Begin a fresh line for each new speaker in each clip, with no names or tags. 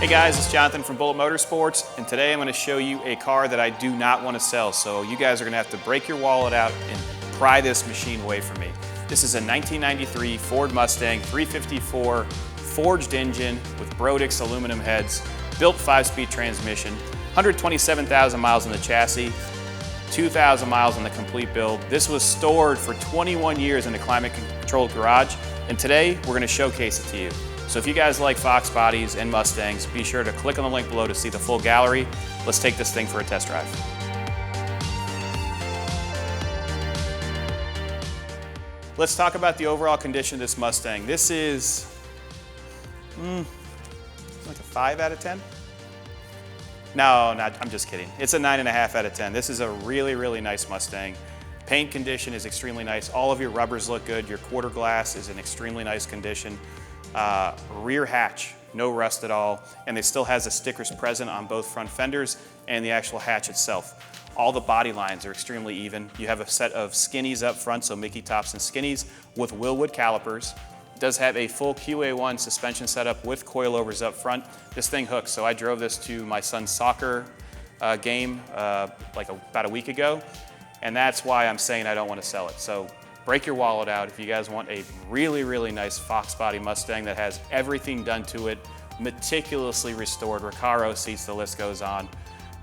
Hey guys, it's Jonathan from Bullet Motorsports, and today I'm going to show you a car that I do not want to sell. So you guys are going to have to break your wallet out and pry this machine away from me. This is a 1993 Ford Mustang 354 forged engine with Brodix aluminum heads, built 5-speed transmission, 127,000 miles in the chassis, 2,000 miles on the complete build. This was stored for 21 years in a climate-controlled garage, and today we're going to showcase it to you. So if you guys like Fox bodies and Mustangs, be sure to click on the link below to see the full gallery. Let's take this thing for a test drive. Let's talk about the overall condition of this Mustang. This is like a 5 out of 10? No, I'm just kidding. It's a 9.5 out of 10. This is a really, really nice Mustang. Paint condition is extremely nice. All of your rubbers look good. Your quarter glass is in extremely nice condition. Rear hatch, no rust at all, and it still has the stickers present on both front fenders and the actual hatch itself. All the body lines are extremely even. You have a set of skinnies up front, so Mickey tops and skinnies with Willwood calipers. It does have a full QA1 suspension setup with coilovers up front. This thing hooks, so I drove this to my son's soccer game about a week ago, and that's why I'm saying I don't want to sell it. So break your wallet out if you guys want a really, really nice Fox body Mustang that has everything done to it, meticulously restored, Recaro seats, the list goes on.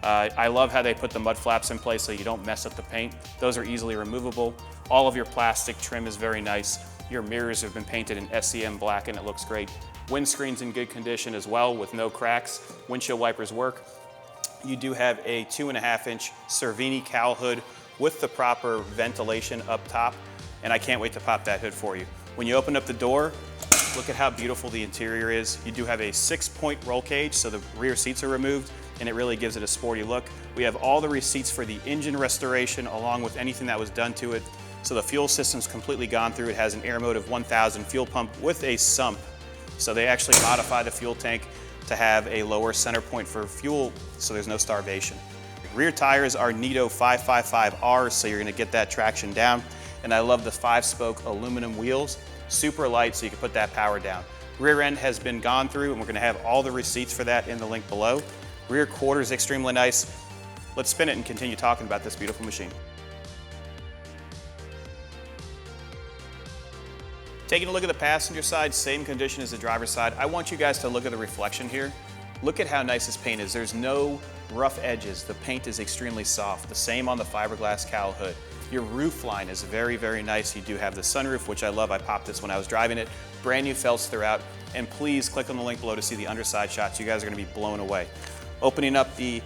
I love how they put the mud flaps in place so you don't mess up the paint. Those are easily removable. All of your plastic trim is very nice. Your mirrors have been painted in SEM black and it looks great. Windscreen's in good condition as well with no cracks. Windshield wipers work. You do have a 2.5-inch Cervini cowl hood with the proper ventilation up top. And I can't wait to pop that hood for you. When you open up the door, look at how beautiful the interior is. You do have a 6-point roll cage, so the rear seats are removed, and it really gives it a sporty look. We have all the receipts for the engine restoration along with anything that was done to it. So the fuel system's completely gone through. It has an Airmotive 1000 fuel pump with a sump. So they actually modify the fuel tank to have a lower center point for fuel, so there's no starvation. Rear tires are Nito 555Rs, so you're gonna get that traction down. And I love the 5-spoke aluminum wheels, super light so you can put that power down. Rear end has been gone through and we're gonna have all the receipts for that in the link below. Rear quarter is extremely nice. Let's spin it and continue talking about this beautiful machine. Taking a look at the passenger side, same condition as the driver's side. I want you guys to look at the reflection here. Look at how nice this paint is. There's no rough edges. The paint is extremely soft. The same on the fiberglass cowl hood. Your roof line is very, very nice. You do have the sunroof, which I love. I popped this when I was driving it. Brand new felts throughout. And please click on the link below to see the underside shots. You guys are gonna be blown away. Opening up the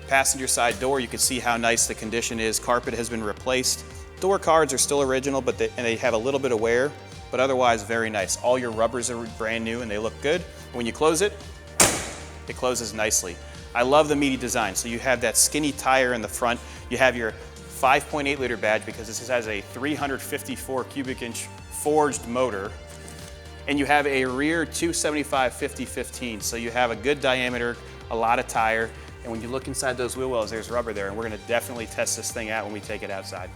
passenger side door, you can see how nice the condition is. Carpet has been replaced. Door cards are still original, but they have a little bit of wear, but otherwise very nice. All your rubbers are brand new and they look good. When you close it, it closes nicely. I love the meaty design. So you have that skinny tire in the front. You have your 5.8 liter badge because this has a 354 cubic inch forged motor. And you have a rear 275 50/15. So you have a good diameter, a lot of tire. And when you look inside those wheel wells, there's rubber there. And we're gonna definitely test this thing out when we take it outside.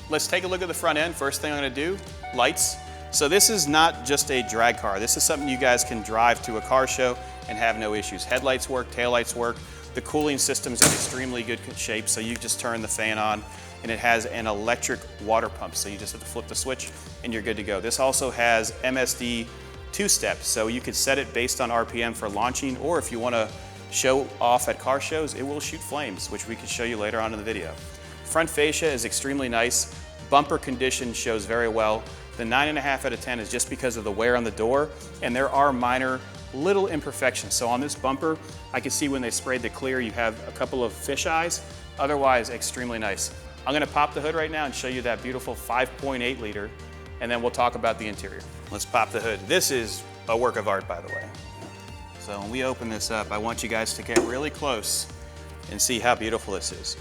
Let's take a look at the front end. First thing I'm gonna do, lights. So this is not just a drag car. This is something you guys can drive to a car show and have no issues. Headlights work, taillights work. The cooling system's in extremely good shape, so you just turn the fan on and it has an electric water pump, so you just have to flip the switch and you're good to go. This also has MSD 2-step, so you could set it based on RPM for launching, or if you want to show off at car shows, it will shoot flames, which we can show you later on in the video. Front fascia is extremely nice. Bumper condition shows very well. The 9.5 out of 10 is just because of the wear on the door, and there are minor little imperfections. So on this bumper, I can see when they sprayed the clear, you have a couple of fish eyes. Otherwise, extremely nice. I'm gonna pop the hood right now and show you that beautiful 5.8 liter, and then we'll talk about the interior. Let's pop the hood. This is a work of art, by the way. So when we open this up, I want you guys to get really close and see how beautiful this is.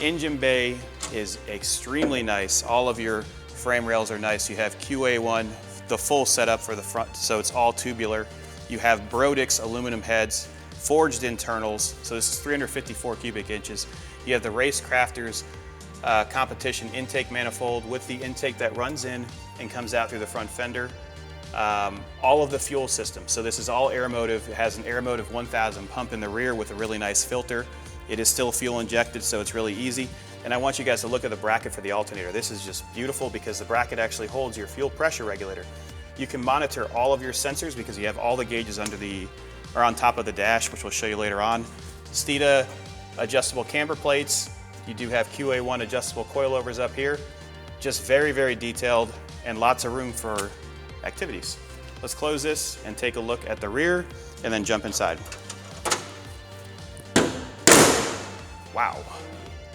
Engine bay is extremely nice. All of your frame rails are nice. You have QA1, the full setup for the front, so it's all tubular. You have Brodix aluminum heads, forged internals, so this is 354 cubic inches. You have the Race Crafters competition intake manifold with the intake that runs in and comes out through the front fender. all of the fuel system. So this is all Aeromotive. It has an Aeromotive 1000 pump in the rear with a really nice filter. It is still fuel injected, so it's really easy. And I want you guys to look at the bracket for the alternator. This is just beautiful because the bracket actually holds your fuel pressure regulator. You can monitor all of your sensors because you have all the gauges on top of the dash, which we'll show you later on. Steeda adjustable camber plates. You do have QA1 adjustable coilovers up here. Just very, very detailed and lots of room for activities. Let's close this and take a look at the rear and then jump inside. Wow.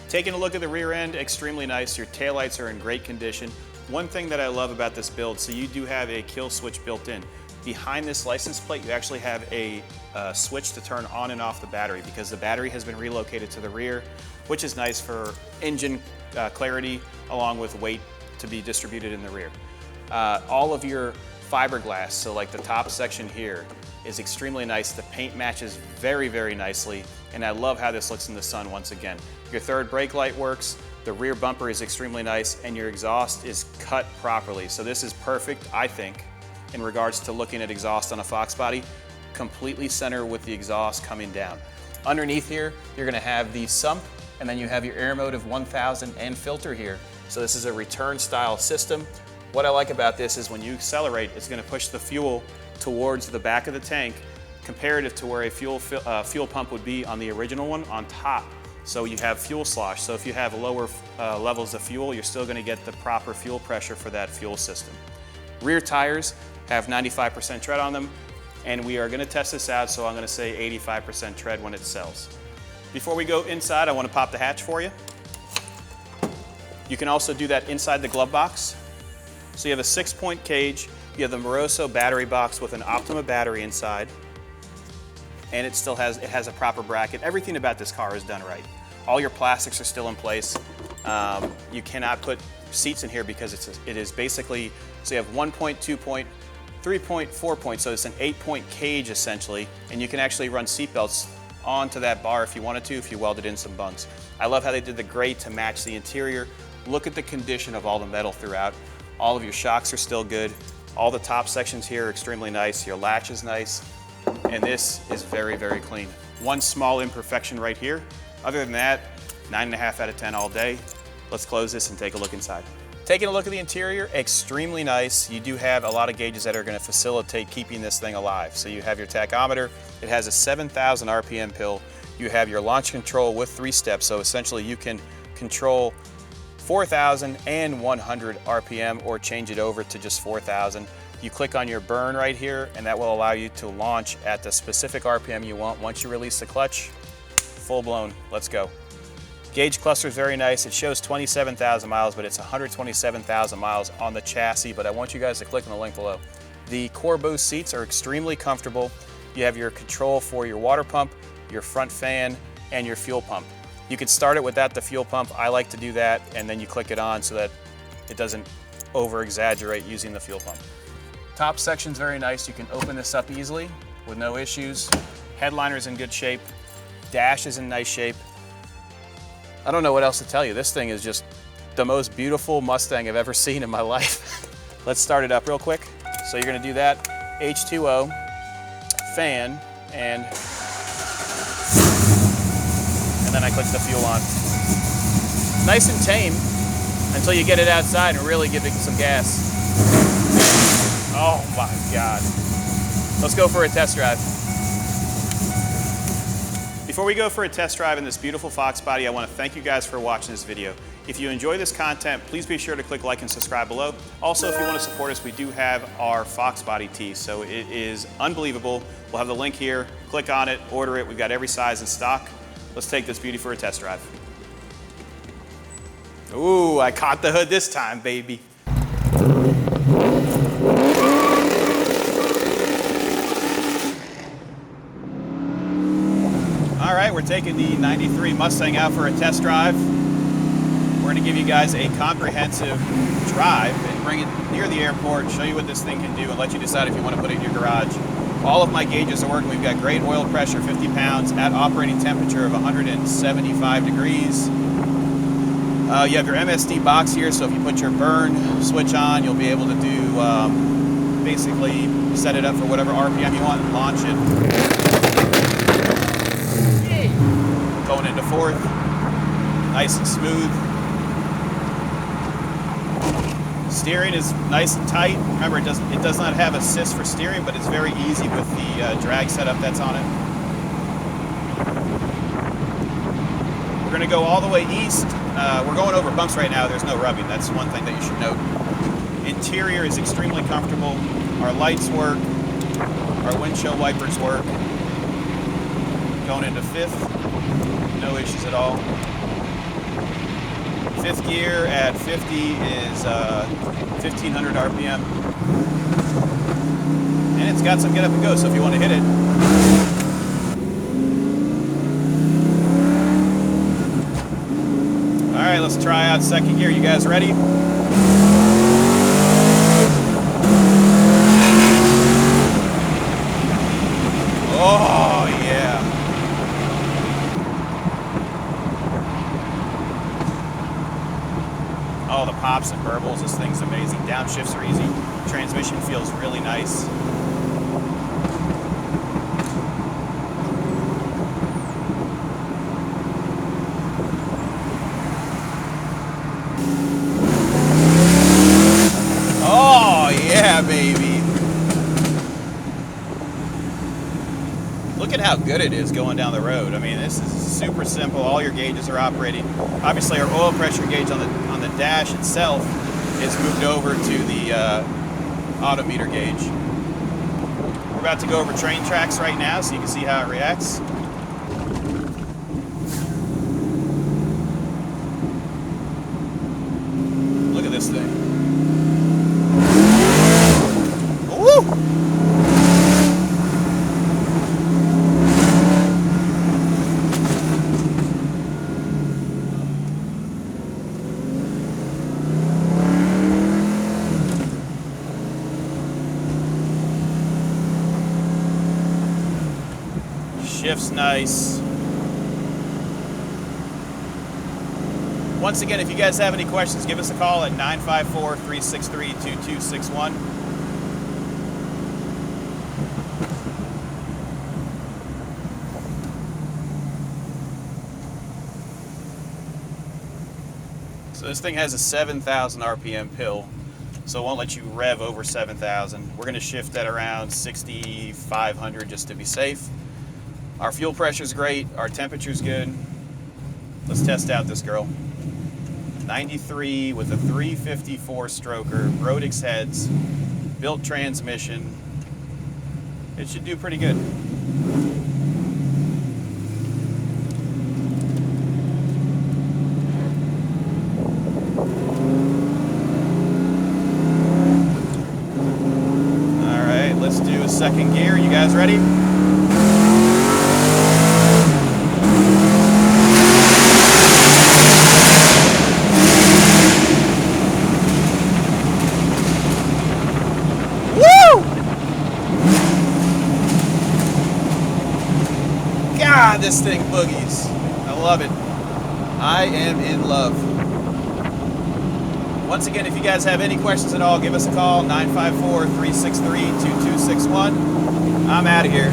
Taking a look at the rear end, extremely nice. Your taillights are in great condition. One thing that I love about this build, so you do have a kill switch built in. Behind this license plate, you actually have a switch to turn on and off the battery because the battery has been relocated to the rear, which is nice for engine clarity along with weight to be distributed in the rear. All of your fiberglass, so like the top section here, is extremely nice. The paint matches very, very nicely, and I love how this looks in the sun once again. Your third brake light works, the rear bumper is extremely nice, and your exhaust is cut properly. So this is perfect, I think, in regards to looking at exhaust on a FOXBODY, completely center with the exhaust coming down. Underneath here, you're gonna have the sump, and then you have your Aeromotive 1000 and filter here. So this is a return style system. What I like about this is when you accelerate, it's gonna push the fuel towards the back of the tank, comparative to where a fuel pump would be on the original one on top. So you have fuel slosh. So if you have lower levels of fuel, you're still gonna get the proper fuel pressure for that fuel system. Rear tires have 95% tread on them, and we are gonna test this out, so I'm gonna say 85% tread when it sells. Before we go inside, I wanna pop the hatch for you. You can also do that inside the glove box. So you have a 6-point cage, you have the Moroso battery box with an Optima battery inside, and it has a proper bracket. Everything about this car is done right. All your plastics are still in place. You cannot put seats in here because it is basically, so you have 1 point, 2 point, 3 point, 4 point, so it's an 8-point cage essentially, and you can actually run seat belts onto that bar if you wanted to, if you welded in some bunks. I love how they did the gray to match the interior. Look at the condition of all the metal throughout. All of your shocks are still good. All the top sections here are extremely nice. Your latch is nice, and this is very, very clean. One small imperfection right here. Other than that, 9.5 out of 10 all day. Let's close this and take a look inside. Taking a look at the interior, extremely nice. You do have a lot of gauges that are going to facilitate keeping this thing alive. So you have your tachometer. It has a 7,000 RPM pill. You have your launch control with 3 steps. So essentially you can control 4,000 and 100 RPM or change it over to just 4,000. You click on your burn right here, and that will allow you to launch at the specific RPM you want. Once you release the clutch, full blown, let's go. Gauge cluster is very nice. It shows 27,000 miles, but it's 127,000 miles on the chassis, but I want you guys to click on the link below. The core boost seats are extremely comfortable. You have your control for your water pump, your front fan, and your fuel pump. You could start it without the fuel pump. I like to do that, and then you click it on so that it doesn't over-exaggerate using the fuel pump. Top section's very nice. You can open this up easily with no issues. Headliner's in good shape. Dash is in nice shape. I don't know what else to tell you. This thing is just the most beautiful Mustang I've ever seen in my life. Let's start it up real quick. So you're gonna do that, H2O, fan, and then I click the fuel on. Nice and tame until you get it outside and really give it some gas. Oh my God. Let's go for a test drive. Before we go for a test drive in this beautiful FOXBODY, I want to thank you guys for watching this video. If you enjoy this content, please be sure to click like and subscribe below. Also, if you want to support us, we do have our FOXBODY tee, so it is unbelievable. We'll have the link here. Click on it, order it. We've got every size in stock. Let's take this beauty for a test drive. Ooh, I caught the hood this time, baby. All right, we're taking the 93 Mustang out for a test drive. We're gonna give you guys a comprehensive drive and bring it near the airport, show you what this thing can do, and let you decide if you want to put it in your garage. All of my gauges are working. We've got great oil pressure, 50 pounds, at operating temperature of 175 degrees. You have your MSD box here, so if you put your burn switch on, you'll be able to do basically set it up for whatever RPM you want and launch it. Going into fourth, nice and smooth. Steering is nice and tight. Remember, it does not have assist for steering, but it's very easy with the drag setup that's on it. We're going to go all the way east. We're going over bumps right now. There's no rubbing. That's one thing that you should note. Interior is extremely comfortable. Our lights work. Our windshield wipers work. Going into fifth. No issues at all. Fifth gear at 50 is 1500 RPM. And it's got some get up and go, so if you want to hit it. All right, let's try out second gear. You guys ready? Oh, yeah. Oh, the pops and burbles, this thing's amazing. Downshifts are easy. Transmission feels really nice. Oh, yeah, baby. Look at how good it is going down the road. I mean, this is super simple. All your gauges are operating. Obviously, our oil pressure gauge on the dash itself is moved over to the odometer gauge. We're about to go over train tracks right now, so you can see how it reacts. Look at this thing. Woo! Shift's nice. Once again, if you guys have any questions, give us a call at 954-363-2261. So this thing has a 7,000 RPM pill, so it won't let you rev over 7,000. We're going to shift at around 6,500 just to be safe. Our fuel pressure's great, our temperature's good. Let's test out this girl. 93 with a 354 stroker, Rodix heads, built transmission. It should do pretty good. All right, let's do a second gear. You guys ready? God, this thing boogies. I love it. I am in love. Once again, if you guys have any questions at all, give us a call, 954-363-2261. I'm out of here.